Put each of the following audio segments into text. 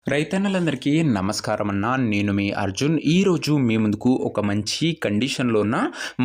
రైతన్నలందరికీ నమస్కారం అన్న. నేను మీ అర్జున్. ఈరోజు మీ ముందుకు ఒక మంచి కండిషన్‌లో ఉన్న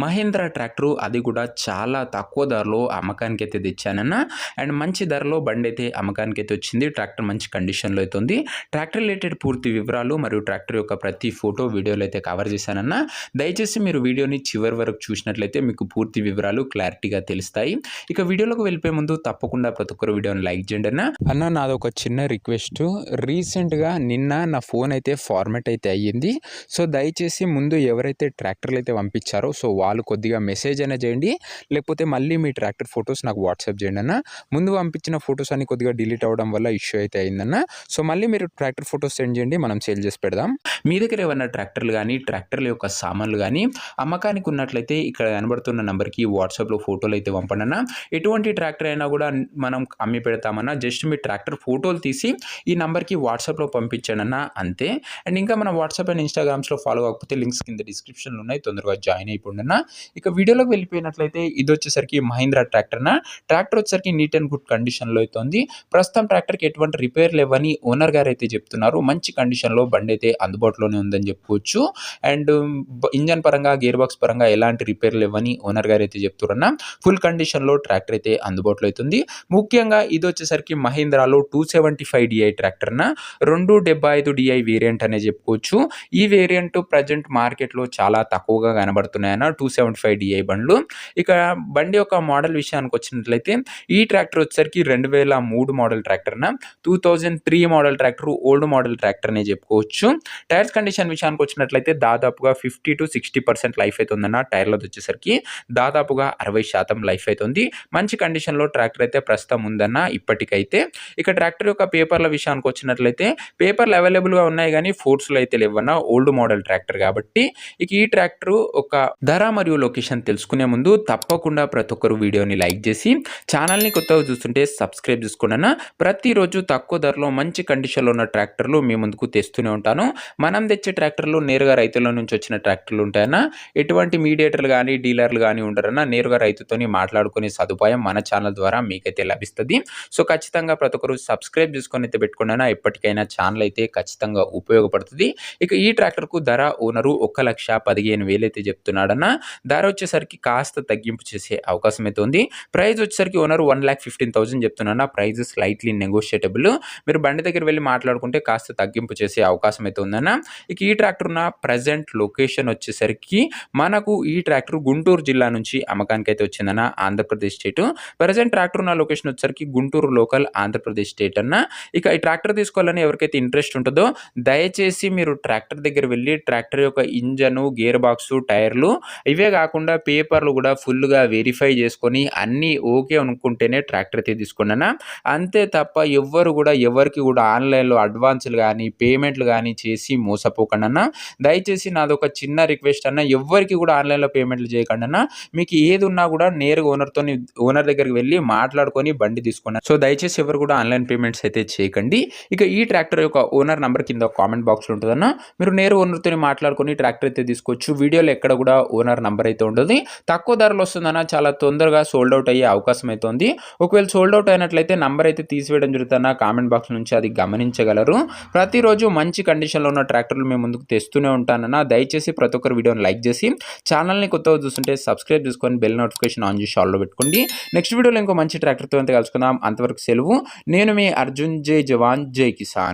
మహేంద్ర ట్రాక్టరు, అది కూడా చాలా తక్కువ ధరలో అమ్మకానికైతే తెచ్చానన్న. అండ్ మంచి ధరలో బండైతే అమ్మకానికైతే వచ్చింది. ట్రాక్టర్ మంచి కండిషన్‌లో అయితే ఉంది. ట్రాక్టర్ రిలేటెడ్ పూర్తి వివరాలు మరియు ట్రాక్టర్ యొక్క ప్రతి ఫోటో వీడియోలో అయితే కవర్ చేశానన్న. దయచేసి మీరు వీడియోని చివరి వరకు చూసినట్లయితే మీకు పూర్తి వివరాలు క్లారిటీగా తెలుస్తాయి. ఇక వీడియోలోకి వెళ్ళిపోయే ముందు తప్పకుండా ప్రతి ఒక్కరు వీడియోని లైక్ చేయండి అన్న. అన్న నాదొక చిన్న రిక్వెస్ట్. రీసెంట్‌గా నిన్న నా ఫోన్ అయితే ఫార్మాట్ అయితే అయ్యింది. సో దయచేసి ముందు ఎవరైతే ట్రాక్టర్లు అయితే పంపించారో సో వాళ్ళు కొద్దిగా మెసేజ్ అయినా చేయండి, లేకపోతే మళ్ళీ మీ ట్రాక్టర్ ఫొటోస్ నాకు వాట్సాప్ చేయండి అన్న. ముందు పంపించిన ఫొటోస్ అన్ని కొద్దిగా డిలీట్ అవ్వడం వల్ల ఇష్యూ అయితే అయిందన్న. సో మళ్ళీ మీరు ట్రాక్టర్ ఫొటోస్ సెండ్ చేయండి, మనం సేల్ చేసి పెడదాం. మీ దగ్గర ఏమన్నా ట్రాక్టర్లు కానీ ట్రాక్టర్ల యొక్క సామాన్లు కానీ అమ్మకానికి ఉన్నట్లయితే ఇక్కడ కనబడుతున్న నెంబర్కి వాట్సాప్లో ఫోటోలు అయితే పంపండి అన్న. ఎటువంటి ట్రాక్టర్ అయినా కూడా మనం అమ్మి పెడతామన్నా. జస్ట్ మీ ట్రాక్టర్ ఫోటోలు తీసి ఈ నెంబర్కి వాట్సాప్లో పంపించండి అన్న, అంతే. అండ్ ఇంకా మన వాట్సాప్ అండ్ ఇన్స్టాగ్రామ్స్లో ఫాలో కాకపోతే లింక్స్ కింద డిస్క్రిప్షన్లో ఉన్నాయి, తొందరగా జాయిన్ అయిపోండి అన్న. ఇక వీడియోలోకి వెళ్ళిపోయినట్లయితే ఇది వచ్చేసరికి మహీంద్రా ట్రాక్టర్ అన్న. ట్రాక్టర్ వచ్చేసరికి నీట్ అండ్ గుడ్ కండిషన్లో అయితే ఉంది. ప్రస్తుతం ట్రాక్టర్కి ఎటువంటి రిపేర్ లేవని ఓనర్ గారు అయితే చెప్తున్నారు. మంచి కండిషన్లో బండి అయితే అందుబాటులోనే ఉందని చెప్పుకోవచ్చు. అండ్ ఇంజన్ పరంగా గేర్ బాక్స్ పరంగా ఎలాంటి రిపేర్ లేవని ఓనర్ గారు అయితే చెప్తున్నా. ఫుల్ కండిషన్లో ట్రాక్టర్ అయితే అందుబాటులో అవుతుంది. ముఖ్యంగా ఇది వచ్చేసరికి మహీంద్రాలో 275 DI ట్రాక్టర్ అన్న. 275 DI వేరియంట్ అనే చెప్పుకోవచ్చు. ఈ వేరియంట్ ప్రజెంట్ మార్కెట్లో చాలా తక్కువగా కనబడుతున్నాయన్న 275 DI బండ్లు. ఇక బండి యొక్క మోడల్ విషయానికి వచ్చినట్లయితే ఈ ట్రాక్టర్ వచ్చేసరికి 2003 మోడల్ ట్రాక్టర్ అన్న. 2003 model tractor old model tractor అనే చెప్పుకోవచ్చు. టైర్స్ కండిషన్ విషయానికి వచ్చినట్లయితే దాదాపుగా 50 to 60% లైఫ్ అయితే ఉందన్న. టైర్లది వచ్చేసరికి దాదాపుగా 60% లైఫ్ అయితే ఉంది. మంచి కండిషన్లో ట్రాక్టర్ అయితే ప్రస్తుతం ఉందన్న ఇప్పటికైతే. ఇక ట్రాక్టర్ యొక్క పేపర్ల విషయానికి వచ్చినట్లయితే పేపర్లు అవైలబుల్గా ఉన్నాయి కానీ ఫోర్స్లో అయితే లేవన్న. ఓల్డ్ మోడల్ ట్రాక్టర్ కాబట్టి. ఇక ఈ ట్రాక్టర్ ఒక ధర మరియు లొకేషన్ తెలుసుకునే ముందు తప్పకుండా ప్రతి ఒక్కరు వీడియోని లైక్ చేసి ఛానల్ని కొత్తగా చూస్తుంటే సబ్స్క్రైబ్ చేసుకోండి అన్న. ప్రతిరోజు తక్కువ ధరలో మంచి కండిషన్లో ఉన్న ట్రాక్టర్లు మీ ముందుకు తెస్తూనే ఉంటాను. మనం తెచ్చే ట్రాక్టర్లు నేరుగా రైతుల నుంచి వచ్చిన ట్రాక్టర్లు ఉంటాయన్న. ఎటువంటి మీడియేటర్లు కానీ డీలర్లు కానీ ఉండరన్న. నేరుగా రైతుతోని మాట్లాడుకునే సదుపాయం మన ఛానల్ ద్వారా మీకైతే లభిస్తుంది. సో ఖచ్చితంగా ప్రతి ఒక్కరు సబ్స్క్రైబ్ చేసుకొని అయితే పెట్టుకున్నా. ఎప్పటికైనా ఛానల్ అయితే ఖచ్చితంగా ఉపయోగపడుతుంది. ఇక ఈ ట్రాక్టర్కు ధర ఓనరు 1,15,000 అయితే చెప్తున్నాడన్న. ధర వచ్చేసరికి కాస్త తగ్గింపు చేసే అవకాశం అయితే ఉంది. ప్రైస్ వచ్చేసరికి ఓనరు 1,15,000 చెప్తున్నా. Price slightly negotiable. మీరు బండి దగ్గర వెళ్ళి మాట్లాడుకుంటే కాస్త తగ్గింపు చేసే అవకాశం అయితే ఉందన్న. ఇక ఈ ట్రాక్టర్ ఉన్న ప్రజెంట్ లొకేషన్ వచ్చేసరికి మనకు ఈ ట్రాక్టర్ గుంటూరు జిల్లా నుంచి అమ్మకానికి అయితే వచ్చిందన్న, ఆంధ్రప్రదేశ్ స్టేట్. ప్రజెంట్ ట్రాక్టర్ ఉన్న లొకేషన్ వచ్చేసరికి గుంటూరు లోకల్, ఆంధ్రప్రదేశ్ స్టేట్ అన్న. ఇక ఈ ట్రాక్టర్ తీసుకోవాలని ఎవరికైతే ఇంట్రెస్ట్ ఉంటుందో దయచేసి మీరు ట్రాక్టర్ దగ్గర వెళ్ళి ట్రాక్టర్ యొక్క ఇంజను, గేర్ బాక్స్, టైర్లు ఇవే కాకుండా పేపర్లు కూడా ఫుల్గా వెరిఫై చేసుకొని అన్నీ ఓకే అనుకుంటేనే ట్రాక్టర్ అయితే తీసుకోండి అన్న. అంతే తప్ప ఎవరికి కూడా ఆన్లైన్లో అడ్వాన్సులు కానీ పేమెంట్లు కానీ చేసి మోసపోకండి అన్న. దయచేసి నాదొక చిన్న రిక్వెస్ట్ అన్న, ఎవరికి కూడా ఆన్లైన్లో పేమెంట్లు చేయకండి అన్న. మీకు ఏది ఉన్నా కూడా నేరుగా ఓనర్ దగ్గరికి వెళ్ళి మాట్లాడుకొని బండి తీసుకోండి. సో దయచేసి ఎవరు కూడా ఆన్లైన్ పేమెంట్స్ అయితే చేయకండి. ఇక ఈ ట్రాక్టర్ యొక్క ఓనర్ నంబర్ కింద కామెంట్ బాక్స్లో ఉంటుందన్న. మీరు నేరు ఓనర్తో మాట్లాడుకొని ట్రాక్టర్ అయితే తీసుకోవచ్చు. వీడియోలో ఎక్కడ కూడా ఓనర్ నంబర్ అయితే ఉండదు. తక్కువ ధరలో వస్తుందన్న. చాలా తొందరగా సోల్డ్ అవుట్ అయ్యే అవకాశం అయితే ఉంది. ఒకవేళ సోల్డ్ అవుట్ అయినట్లయితే నంబర్ అయితే తీసివేయడం జరుగుతుందన్న. కామెంట్ బాక్స్ నుంచి అది గమనించగలరు. ప్రతిరోజు మంచి కండిషన్లో ఉన్న ట్రాక్టర్లు మేము ముందుకు తెస్తూనే ఉంటానన్న. దయచేసి ప్రతి ఒక్కరు వీడియోని లైక్ చేసి ఛానల్ని కొత్తగా చూస్తుంటే సబ్స్క్రైబ్ చేసుకొని బెల్ నోటిఫికేషన్ ఆన్ చేసి ఆల్లో పెట్టుకోండి. నెక్స్ట్ వీడియోలో ఇంకో మంచి ట్రాక్టర్తో అంతే కలుసుకుందాం. అంతవరకు సెలవు. నేను మీ అర్జున్. జై జవాన్ జై కిసాన్.